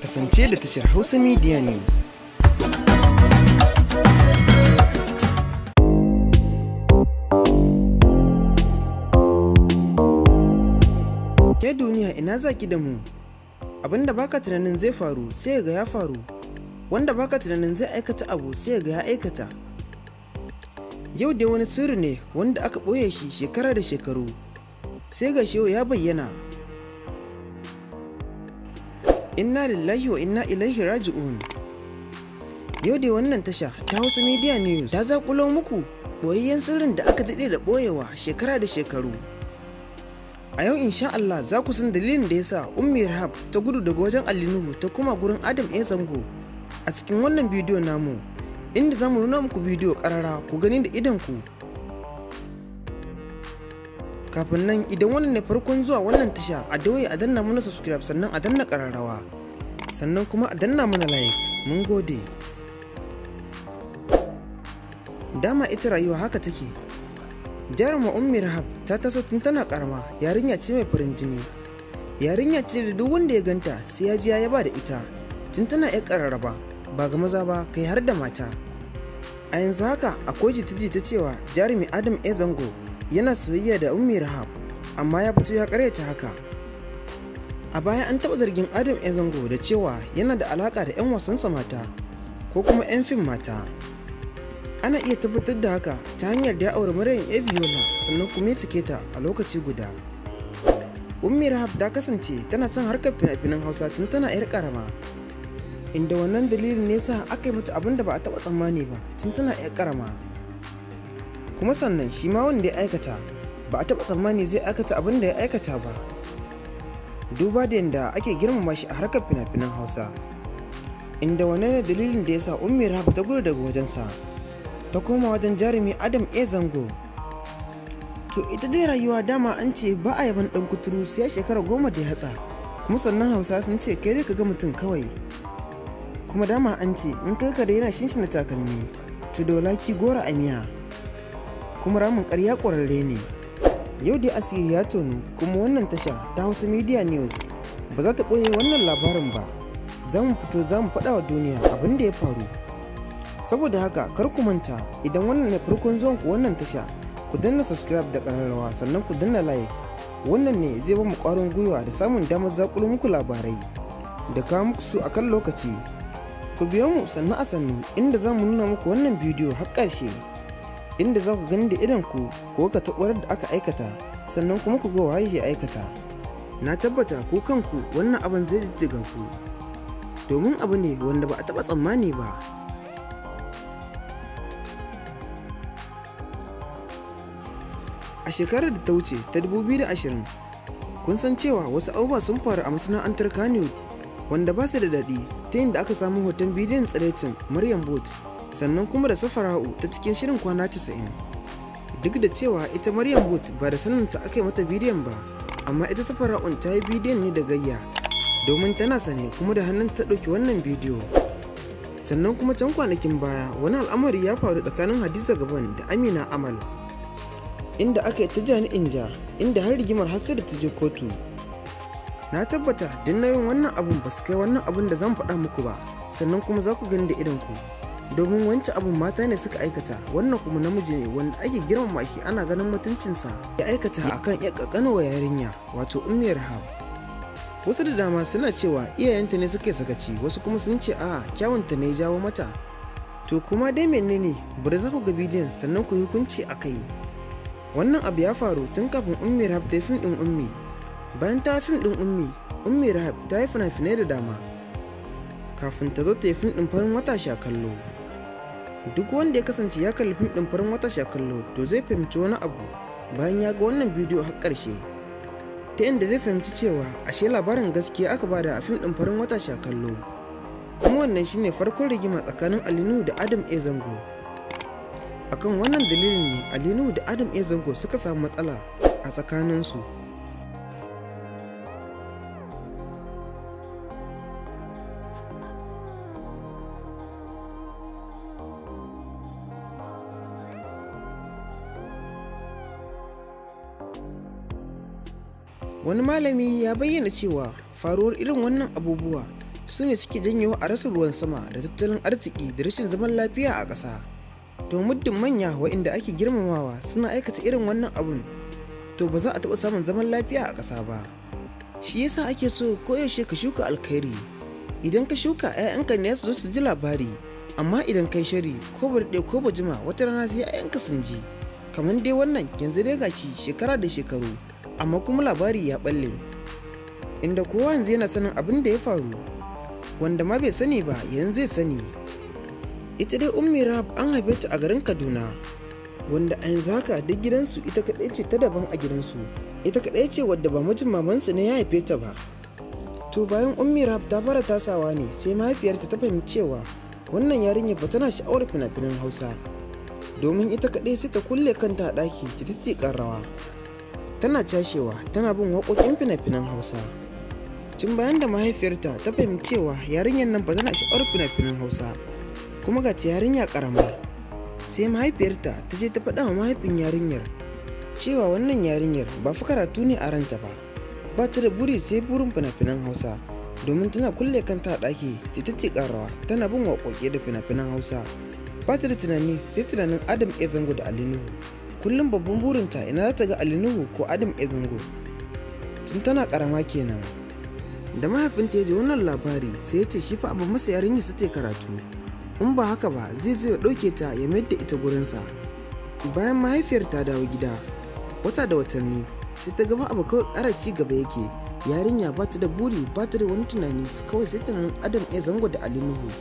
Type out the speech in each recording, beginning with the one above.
kasance da tashar Hausa Media News. Ke duniya ina zaki da mu? Abinda baka tunanin zai faru sai ga ya faru, wanda baka tunanin zai aikata abu sai ga ya aikata. Yau dai wani sirri ne wanda aka ɓoye shi shekara da shekaru, sai ga shi ya bayyana. Inna lillahi wa inna ilaihi raji'un. Yau dai wannan tasha ta Hausa Media News ta zakulo muku ɓoyayyen sirrin da aka daɗe da ɓoyewa shekara da shekaru. A yau insha Allah za ku san dalilin da yasa Ummi Rahab ta gudu daga wajen Ali Nuhu ta kuma gurin Adam A Zango a cikin wannan bidiyo namu, inda za mu nuna muku bidiyo karara ku gani da idanku. Kafin nan, idan wannan ne farkon zuwa wannan tasha, a daure a danna mana subscribe, sannan a danna kararrawa, sannan kuma a danna mana like. Mun gode. Dama ita rayuwa haka take. Jaruma Ummi Rahab ta taso tun tana karama, yarinya ce mai farin jini. Yarinya ce da duk wanda ya ganta sai ya ji ya yaba da ita. Tun tana yar kararraba, ba ga maza ba kai har da mata. A yanzu haka akwai jita-jita cewa jarumi Adam A Zango yana soyayya da Ummi Rahab, amma ya fito ya karyata haka. A baya an taɓa zargin Adam A Zango da cewa yana da alaka da 'yan wasansa mata ko kuma 'yan fim mata. Ana iya tabbatar da haka ta hanyar da ya aure Maryam Ebiola sannan kuma ya sake ta a lokaci guda. Ummi Rahab ta kasance tana son harkar fina-finan Hausa tun tana 'yar karama, inda wannan dalilin ne sa aka yi mata abin da ba a taɓa tsammani ba tun tana 'yar karama. Kuma sannan shi ma wanda ya aikata ba a taɓa tsammani zai aikata abin da ya aikata ba, duba da yadda ake girmama shi a harkar fina-finan Hausa, inda wannan ne dalilin da ya sa Ummi Rahab ta gudu daga wajensa ta koma wajen jarumi Adam A Zango. To ita dai rayuwa dama an ce ba a yaban ɗan kuturu sai shekara 10 da ya hatsa, kuma sannan Hausa sun ce kai dai ka ga mutum kawai. Kuma dama an ce in kai ka da yana shinshina takalmi to dolaki gora a miya, kuma ramin ƙarya ƙwararre ne. Yau dai asiri ya tonu, kuma wannan tasha ta Hausa Media News ba za ta ɓoye wannan labarin ba. Za mu fito za mu faɗa wa duniya abin da ya faru. Saboda haka kar ku manta, idan wannan ne farkon zuwan ku wannan tasha, ku danna subscribe da ƙararrawa, sannan ku danna like. Wannan ne zai ba mu ƙwarin gwiwa da samun damar zaƙulo muku labarai da kawo muku su akan lokaci. Ku biyo mu sannu a sannu, inda za mu nuna muku wannan bidiyo har ƙarshe, inda za ku gani da idan ku ko ka taɓar da aka aikata, sannan kuma ku ga waye ya aikata. Na tabbata ku kanku wannan abin zai jijjiga ku, domin abu ne wanda ba a taɓa tsammani ba. A shekarar da ta wuce ta 2020, kun san cewa wasu abubuwa sun faru a masana'antar Kannywood wanda ba su da daɗi, ta yin da aka samu hoton bidiyon tsiraicin Maryam Boat, sannan kuma da Safara'u ta cikin shirin kwana 90. Duk da cewa ita Maryam Boat ba da saninta aka yi mata bidiyon ba, amma ita Safara'un ta yi bidiyon ne da gayya, domin tana sane kuma da hannun ta ɗauki wannan bidiyo. Sannan kuma can kwanakin baya wani al'amari ya faru tsakanin Hadiza Gabon da Amina Amal, inda aka yi ta jani inja, inda har rigimar har da ta je kotu. Na tabbata duk nauyin wannan abun ba su kai wannan abun da zan faɗa muku ba, sannan kuma za ku gani da idanku, domin wancan abun mata ne suka aikata, wannan kuma namiji ne wanda ake girmama shi ana ganin mutuncinsa ya aikata akan ya ƙaƙanuwa yarinya, wato Ummi Rahab. Wasu da dama suna cewa iyayenta ne suka yi sakaci, wasu kuma sun ce a kyawunta ne ya jawo mata. To kuma dai menene, bari za ku ga bidiyon sannan ku hukunci a kai. Wannan abu ya faru tun kafin Ummi Rahab ta yi fim ɗin Ummi. Bayan ta yi fim ɗin Ummi Rahab ta yi fina-finai da dama, kafin ta zo ta yi fim ɗin Farin Wata Sha Kallo. Duk wanda ya kasance ya kalli fim ɗin Farin Wata Sha Kallo to zai fahimci wani abu bayan ya ga wannan bidiyo har ƙarshe, ta yadda zai fahimci cewa ashe labarin gaskiya aka bada a fim ɗin Farin Wata Sha Kallo. Kuma wannan shine farkon rigima tsakanin Ali Nuhu da Adam A Zango. Akan wannan dalilin ne Ali Nuhu da Adam A Zango suka samu matsala a tsakaninsu. Wani malami ya bayyana cewa faruwar irin wannan abubuwa su ne suke janyo a rasa ruwan sama da tattalin arziki da rashin zaman lafiya a ƙasa. To muddin manya waɗanda ake girmamawa suna aikata irin wannan abun, to ba za a taɓa samun zaman lafiya a ƙasa ba. Shi yasa ake so koyaushe ka shuka alkhairi. Idan ka shuka 'ya'yanka ne su zo su ji labari, amma idan kai shari ko ba daɗe ko ba jima wata rana sai 'ya'yanka sun ji. Kamar dai wannan yanzu dai gashi shekara da shekaru, amma kuma labari ya ɓalle, inda kowa yanzu yana sanin abin da ya faru, wanda ma bai sani ba yanzu zai sani. Ita dai Ummi Rahab an haife ta a garin Kaduna, wanda a yanzu haka duk gidansu ita kaɗai ce ta daban a gidansu. Ita kaɗai ce wadda ba mijin mamansu ne ya haife ta ba. To bayan Ummi Rahab ta fara tasawa ne sai mahaifiyarta ta fahimci cewa wannan yarinyar ba tana sha'awar fina-finan Hausa, domin ita kaɗai sai ta kulle kanta a ɗaki ta tittiƙar rawa, tana cashewa tana bin waƙoƙin fina-finan Hausa. Tun bayan da mahaifiyarta ta fahimci cewa yarinyar nan ba tana sha'awar fina-finan Hausa, kuma ga ta yarinya ƙarama, sai mahaifiyarta ta je ta faɗa wa mahaifin yarinyar cewa wannan yarinyar ba fa karatu ne a ranta ba ta da buri sai burin fina-finan Hausa, domin tana kulle kanta a ɗaki ta tittiƙar rawa tana bin waƙoƙi da fina-finan Hausa. Ba ta da tunani sai tunanin Adam A Zango da Ali Nuhu. Kullum babban burinta ina za ta ga Ali Nuhu ko Adam A Zango. Tun tana ƙarama kenan. Da mahaifinta ya ji wannan labari sai ya ce shi fa abin masa yarinya su ta karatu, in ba haka ba zai zo ya ɗauke ta ya mayar da ita gurinsa. Bayan mahaifiyar ta dawo gida wata da watanni, sai ta gaba abu kawai ƙara ci gaba yake. Yarinya ba ta da buri, ba ta da wani tunani, kawai sai tunanin Adam A Zango da Ali Nuhu.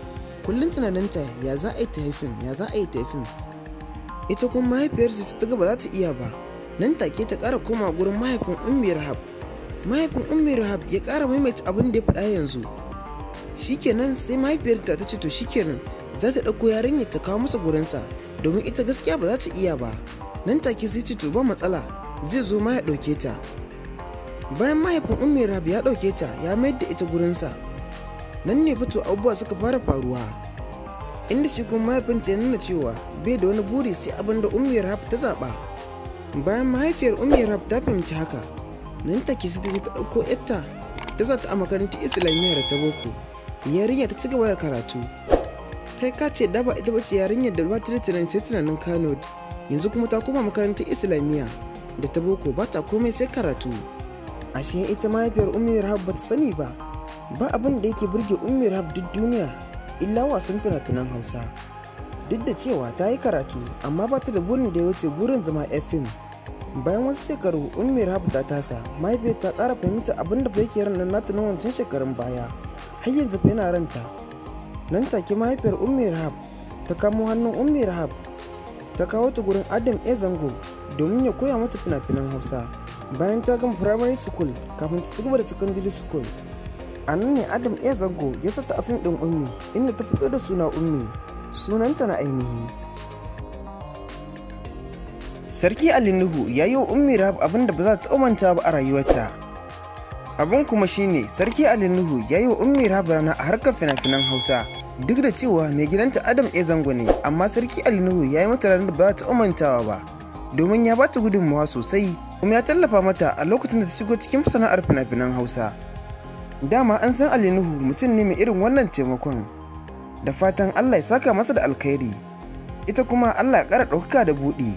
Kullum tunaninta ya za a yi ta haifin, ya za a yi ta haifin. Ita kuma mahaifiyarta ta ga ba za ta iya ba, nan take ta ƙara koma gurin mahaifin Ummi Rahab. Mahaifin Ummi Rahab ya ƙara maimaita abin da ya faɗa yanzu. Shikenan sai mahaifiyarta ta ce to shikenan za ta ɗauko yarinyar ta kawo masa gurinsa, domin ita gaskiya ba za ta iya ba. Nan take sai ce to ba matsala, zai zo ma ya ɗauke ta. Bayan mahaifin Ummi Rahab ya ɗauke ta ya mayar da ita gurinsa, nan ne fito abubuwa suka fara faruwa, inda shi kuma mahaifinta ya nuna cewa bai da wani buri sai abin da Ummi Rahab ta zaɓa. Bayan mahaifiyar Ummi Rahab ta fahimci haka, nan take sai ta je ta ɗauko yarta ta sa ta a makarantar Islamiyya da ta boko. Yarinya ta ci gaba da karatu. Kai ka ce da ba ita bace yarinyar da ba ta da tunani sai tunanin Kano, yanzu kuma ta koma makarantar Islamiyya da ta boko, ba ta komai sai karatu. Ashe ita mahaifiyar Ummi Rahab ba ta sani ba abin da yake burge Ummi Rahab duk duniya illa wasan fina-finan Hausa. Duk da cewa ta yi karatu, amma ba ta da burin da ya wuce burin zama fim. Bayan wasu shekaru Ummi Rahab ta tasa, mahaifiyar ta ƙara fahimta abin da yake ran nata na wancan shekarun baya, har yanzu fa yana ranta. Nan take mahaifiyar Ummi Rahab ta kamo hannun Ummi Rahab ta kawo ta gurin Adam A Zango domin ya koya mata fina-finan Hausa. Bayan ta gama primary school kafin ta cigaba da secondary school, a nan ne Adam A Zango ya sata a fim ɗin Ummi, inda ta fito da suna Ummi, sunanta na ainihi. Sarki Ali Nuhu ya yi wa Ummi Rahab abin da ba za ta manta ba a rayuwarta. Abin kuma shine Sarki Ali Nuhu ya yi wa Ummi Rahab rana a harkar fina-finan Hausa. Duk da cewa mai gidanta Adam A Zango ne, amma Sarki Ali Nuhu ya yi mata ranar da ba za ta mantawa ba, domin ya ba ta gudunmawa sosai, kuma ya tallafa mata a lokacin da ta shigo cikin sana'ar fina-finan Hausa. Dama an san Ali Nuhu mutum ne mai irin wannan taimakon, da fatan Allah ya saka masa da alkhairi, ita kuma Allah ya ƙara ɗaukaka da buɗi.